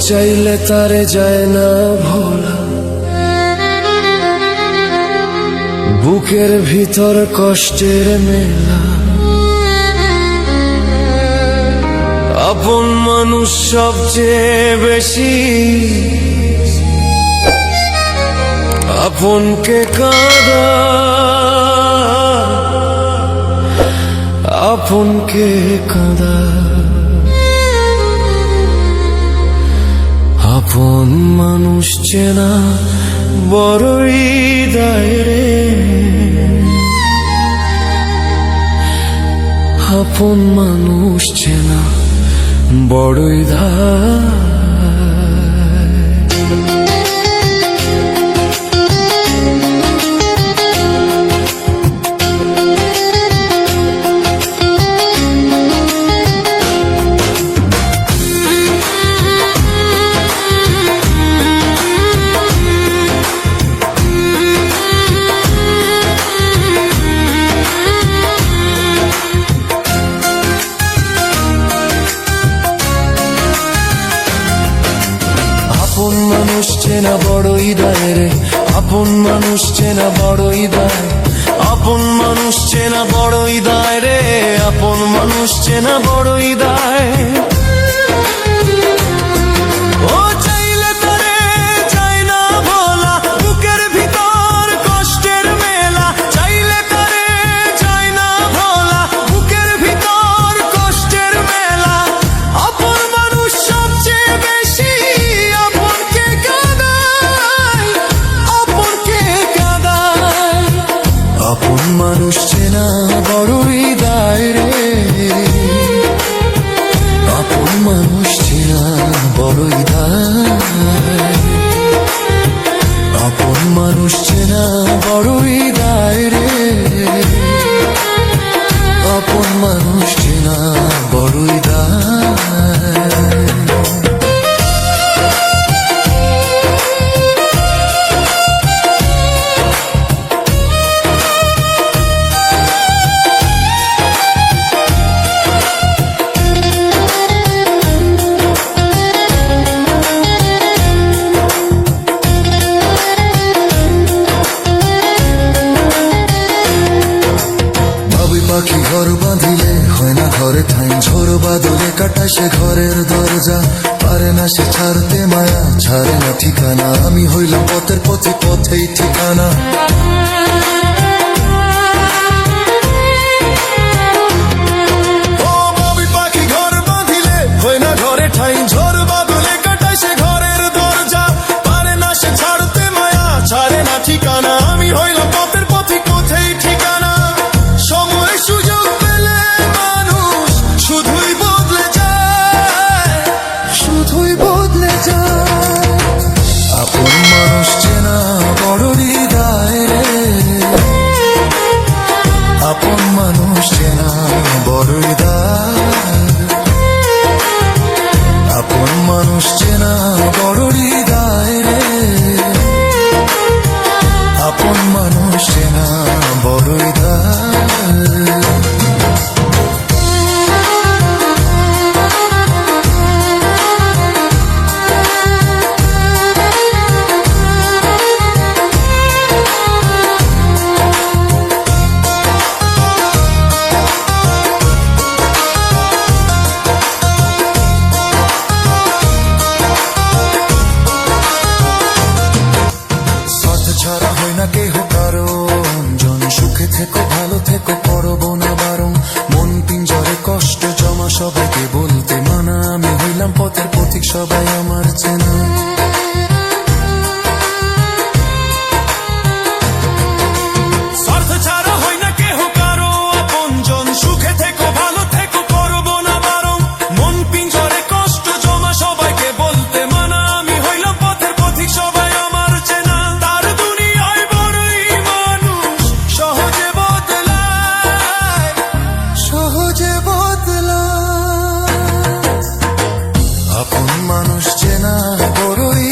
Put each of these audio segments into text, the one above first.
চাইলে তারে যায় না ভোলা, বুকের ভিতর কষ্টের মেলা। আপন মানুষ সবচেয়ে বেশি আপনকে কাঁদা, আপনকে কাঁদা। আপন মানুষ চেনা বড়ই দায় রে, আপন মানুষ চেনা বড়ই দায়। আপন মানুষ চেনা বড়ই দায় রে, আপন মানুষ চেনা বড়ই দায়, আপন মানুষ চেনা বড়ই দায় রে, আপন মানুষ চেনা বড়ই দায়। ও চাইলে তারে যায় না ভোলা, বুকের ভিতর কষ্টের মেলা। চাইলে তারে যায় না ভোলা, বুকের ভিতর কষ্টের মেলা। আপন মানুষ সবচেয়ে বেশি আপনকে কাঁদায়, আপনকে কাঁদায়। আপন মানুষ চেনা বড়ই দায় রে, আপন মানুষ চেনা বড়ই দায়, আপন মানুষ চেনা বড়ই দায় রে, আপন মানুষ চেনা বড়ই দায়। পাখি ঘর বাঁধিলে হয় না ঘরে ঠাই, ঝোড় বাদলে কাটায় সে ঘরের দরজা। পারে না সে ছাড়তে মায়া, ছাড়ে না ঠিকানা। আমি হইলাম পথের পথে, পথেই ঠিকানা। ও বাবুই পাখি ঘর বাঁধিলে হয় না ঘরে ঠাই, ঝোড় বাদলে কাটায় সে ঘরের দরজা। পারে না সে ছাড়তে মায়া, ছাড়ে না ঠিকানা। আমি হইলাম পথের পথে, পথেই ঠিকানা। সময় সুযোগ পেলে মানুষ শুধুই বদলে যায়, শুধুই বদলে যায়। আপন মানুষ চেনা বড়ই দায় রে, আপন মানুষ চেনা বড়ই দায়, আপন মানুষ চেনা বড়ই দায় রে, আপন মানুষ চেনা বড়ই দায়। ছাড়া হয় না কেহ কারণ, জন সুখে থেকো ভালো থেকো করবো না বারণ। মন পিঞ্জরে কষ্ট জমা সবাইকে বলতে মানা, আমি হইলাম পথের পথিক সবাই আমার চেনা। আপন মানুষ চেনা বড়ই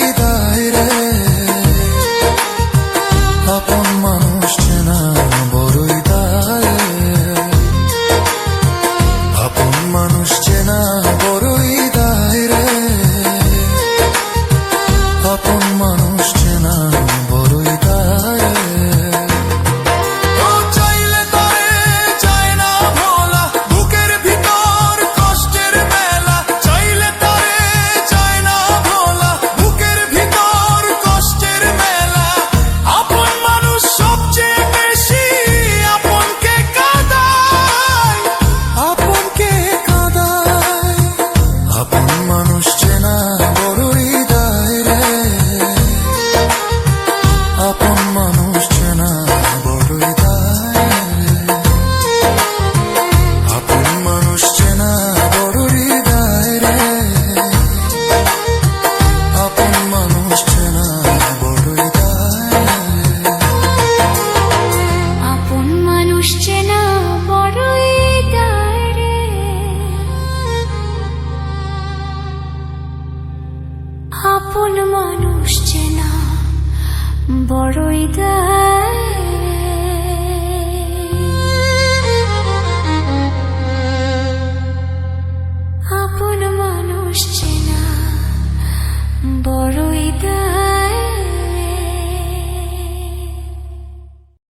বড়ই দায়